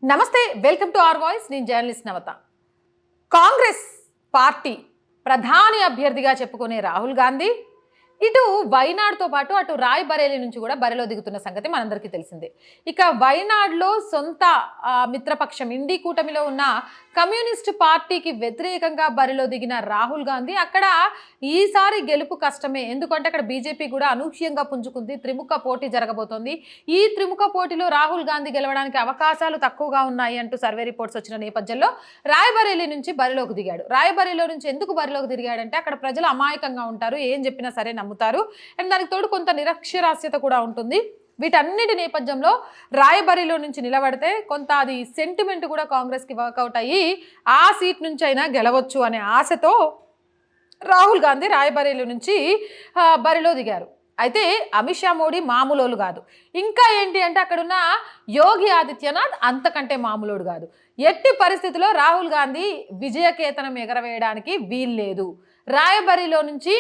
నమస్తే, welcome to our voice. నేను journalist నవత. Congress party ప్రధాని అభ్యర్థిగా చెప్పుకునే రాహుల్ గాంధీ ఇటు వైనాడుతో పాటు అటు రాయ్‌బరేలీ నుంచి కూడా బరిలో దిగుతున్న సంగతి మనందరికీ తెలిసిందే. ఇక వైనాడులో సొంత మిత్రపక్షం ఇండి కూటమిలో ఉన్న కమ్యూనిస్ట్ పార్టీకి వ్యతిరేకంగా బరిలో దిగిన రాహుల్ గాంధీ అక్కడ ఈసారి గెలుపు కష్టమే. ఎందుకంటే అక్కడ బీజేపీ కూడా అనూహ్యంగా పుంజుకుంది. త్రిముఖ పోటీ జరగబోతోంది. ఈ త్రిముఖ పోటీలో రాహుల్ గాంధీ గెలవడానికి అవకాశాలు తక్కువగా ఉన్నాయి అంటూ సర్వే రిపోర్ట్స్ వచ్చిన నేపథ్యంలో రాయ్‌బరేలీ నుంచి బరిలోకి దిగాడు. రాయ్‌బరేలీలో నుంచి ఎందుకు బరిలోకి దిగాడంటే అక్కడ ప్రజలు అమాయకంగా ఉంటారు, ఏం చెప్పినా సరే నమ్ముతారు. అండ్ దానికి తోడు కొంత నిరక్షరాస్యత కూడా ఉంటుంది. వీటన్నిటి నేపథ్యంలో రాయ్‌బరేలీలో నుంచి నిలబడితే కొంత అది సెంటిమెంట్ కూడా కాంగ్రెస్కి వర్కౌట్ అయ్యి ఆ సీట్ నుంచి అయినా గెలవచ్చు అనే ఆశతో రాహుల్ గాంధీ రాయ్‌బరేలీ నుంచి బరిలో దిగారు. అయితే అమిత్ షా మోడీ మామూలోళ్ళు కాదు. ఇంకా ఏంటి అంటే అక్కడున్న యోగి ఆదిత్యనాథ్ అంతకంటే మామూలోడు కాదు. ఎట్టి పరిస్థితిలో రాహుల్ గాంధీ విజయకేతనం ఎగరవేయడానికి వీల్లేదు. రాయ్‌బరేలీలో నుంచి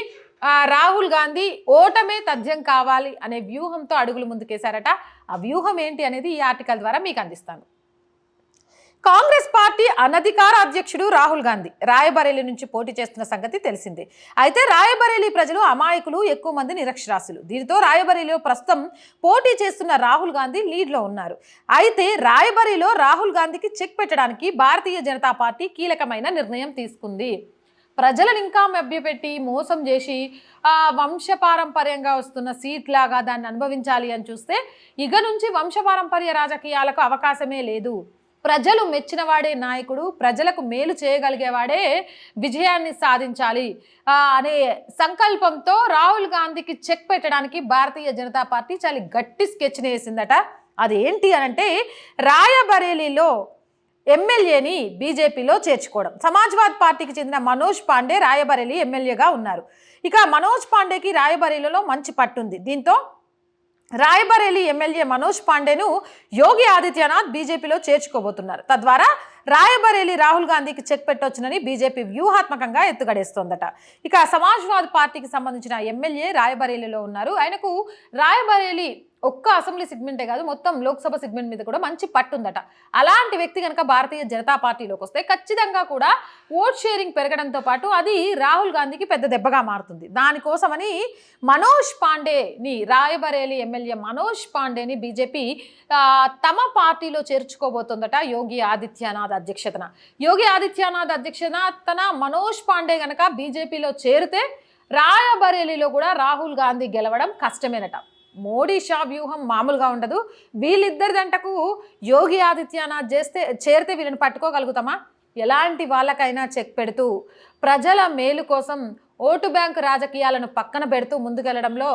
రాహుల్ గాంధీ ఓటమే తథ్యం కావాలి అనే వ్యూహంతో అడుగులు ముందుకేశారట. ఆ వ్యూహం ఏంటి అనేది ఈ ఆర్టికల్ ద్వారా మీకు అందిస్తాను. కాంగ్రెస్ పార్టీ అనధికార అధ్యక్షుడు రాహుల్ గాంధీ రాయ్‌బరేలీ నుంచి పోటీ చేస్తున్న సంగతి తెలిసిందే. అయితే రాయ్‌బరేలీ ప్రజలు అమాయకులు, ఎక్కువ మంది నిరక్షరాస్యులు. దీనితో రాయ్‌బరేలీలో ప్రస్తుతం పోటీ చేస్తున్న రాహుల్ గాంధీ లీడ్లో ఉన్నారు. అయితే రాయ్‌బరేలీలో రాహుల్ గాంధీకి చెక్ పెట్టడానికి భారతీయ జనతా పార్టీ కీలకమైన నిర్ణయం తీసుకుంది. ప్రజలను ఇంకా మభ్యపెట్టి మోసం చేసి వంశపారంపర్యంగా వస్తున్న సీట్ లాగా దాన్ని అనుభవించాలి అని చూస్తే ఇక నుంచి వంశపారంపర్య రాజకీయాలకు అవకాశమే లేదు. ప్రజలు మెచ్చినవాడే నాయకుడు, ప్రజలకు మేలు చేయగలిగేవాడే విజయాన్ని సాధించాలి అనే సంకల్పంతో రాహుల్ గాంధీకి చెక్ పెట్టడానికి భారతీయ జనతా పార్టీ చాలా గట్టి స్కెచ్ని వేసిందట. అదేంటి అనంటే రాయ్‌బరేలీలో ఎమ్మెల్యేని బీజేపీలో చేర్చుకోవడం. సమాజ్వాద్ పార్టీకి చెందిన మనోజ్ పాండే రాయ్‌బరేలీ ఎమ్మెల్యేగా ఉన్నారు. ఇక మనోజ్ పాండేకి రాయ్‌బరేలీలో మంచి పట్టుంది. దీంతో రాయ్‌బరేలీ ఎమ్మెల్యే మనోజ్ పాండేను యోగి ఆదిత్యనాథ్ బీజేపీలో చేర్చుకోబోతున్నారు. తద్వారా రాయ్‌బరేలీ రాహుల్ గాంధీకి చెక్ పెట్టొచ్చునని బీజేపీ వ్యూహాత్మకంగా ఎత్తుగడేస్తోందట. ఇక సమాజ్వాద్ పార్టీకి సంబంధించిన ఎమ్మెల్యే రాయ్‌బరేలీలో ఉన్నారు. ఆయనకు రాయ్‌బరేలీ ఒక్క అసెంబ్లీ సెగ్మెంటే కాదు, మొత్తం లోక్సభ సెగ్మెంట్ మీద కూడా మంచి పట్టుందట. అలాంటి వ్యక్తి కనుక భారతీయ జనతా పార్టీలోకి వస్తే ఖచ్చితంగా కూడా ఓట్ షేరింగ్ పెరగడంతో పాటు అది రాహుల్ గాంధీకి పెద్ద దెబ్బగా మారుతుంది. దానికోసమని మనోజ్ పాండేని రాయ్‌బరేలీ ఎమ్మెల్యే మనోజ్ పాండేని బీజేపీ తమ పార్టీలో చేర్చుకోబోతోందట యోగి ఆదిత్యనాథ్ అధ్యక్షతన. యోగి ఆదిత్యనాథ్ అధ్యక్షతన మనోజ్ పాండే కనుక బీజేపీలో చేరితే రాయ్‌బరేలీలో కూడా రాహుల్ గాంధీ గెలవడం కష్టమేనట. మోడీ షా వ్యూహం మామూలుగా ఉండదు. వీళ్ళిద్దరి దంటకు యోగి ఆదిత్యనాథ్ చేరితే వీళ్ళని పట్టుకోగలుగుతామా? ఎలాంటి వాళ్ళకైనా చెక్ పెడుతూ ప్రజల మేలు కోసం ఓటు బ్యాంకు రాజకీయాలను పక్కన పెడుతూ ముందుకెళ్లడంలో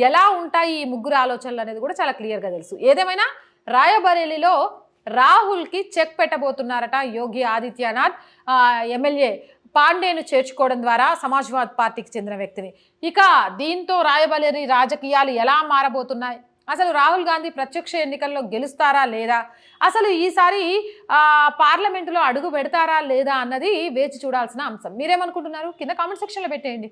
ఎలా ఉంటాయి ఈ ముగ్గురు ఆలోచనలు అనేది కూడా చాలా క్లియర్గా తెలుసు. ఏదేమైనా రాయ్‌బరేలీలో రాహుల్కి చెక్ పెట్టబోతున్నారట యోగి ఆదిత్యనాథ్ ఎమ్మెల్యే పాండేను చేర్చుకోవడం ద్వారా సమాజ్వాద్ పార్టీకి చెందిన వ్యక్తిని. ఇక దీంతో రాయ్‌బరేలీ రాజకీయాలు ఎలా మారబోతున్నాయి, అసలు రాహుల్ గాంధీ ప్రత్యక్ష ఎన్నికల్లో గెలుస్తారా లేదా, అసలు ఈసారి పార్లమెంటులో అడుగు పెడతారా లేదా అన్నది వేచి చూడాల్సిన అంశం. మీరేమనుకుంటున్నారు? కింద కామెంట్ సెక్షన్లో పెట్టేయండి.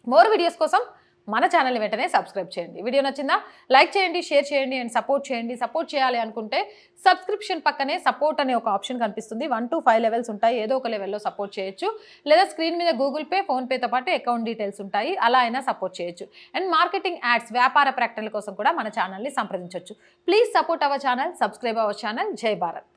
మోర్ వీడియోస్ కోసం మన ఛానల్ని వెంటనే సబ్స్క్రైబ్ చేయండి. వీడియో నచ్చిందా? లైక్ చేయండి, షేర్ చేయండి అండ్ సపోర్ట్ చేయండి. సపోర్ట్ చేయాలి అనుకుంటే సబ్స్క్రిప్షన్ పక్కనే సపోర్ట్ అనే ఒక ఆప్షన్ కనిపిస్తుంది. 1 to 5 లెవెల్స్ ఉంటాయి. ఏదో ఒక లెవెల్లో సపోర్ట్ చేయొచ్చు. లేదా స్క్రీన్ మీద గూగుల్ పే, ఫోన్పేతో పాటు అకౌంట్ డీటెయిల్స్ ఉంటాయి. అలా అయినా సపోర్ట్ చేయొచ్చు. అండ్ మార్కెటింగ్ యాడ్స్, వ్యాపార ప్రకటనల కోసం కూడా మన ఛానల్ని సంప్రదించవచ్చు. Please support our channel, subscribe our channel. జై భారత్.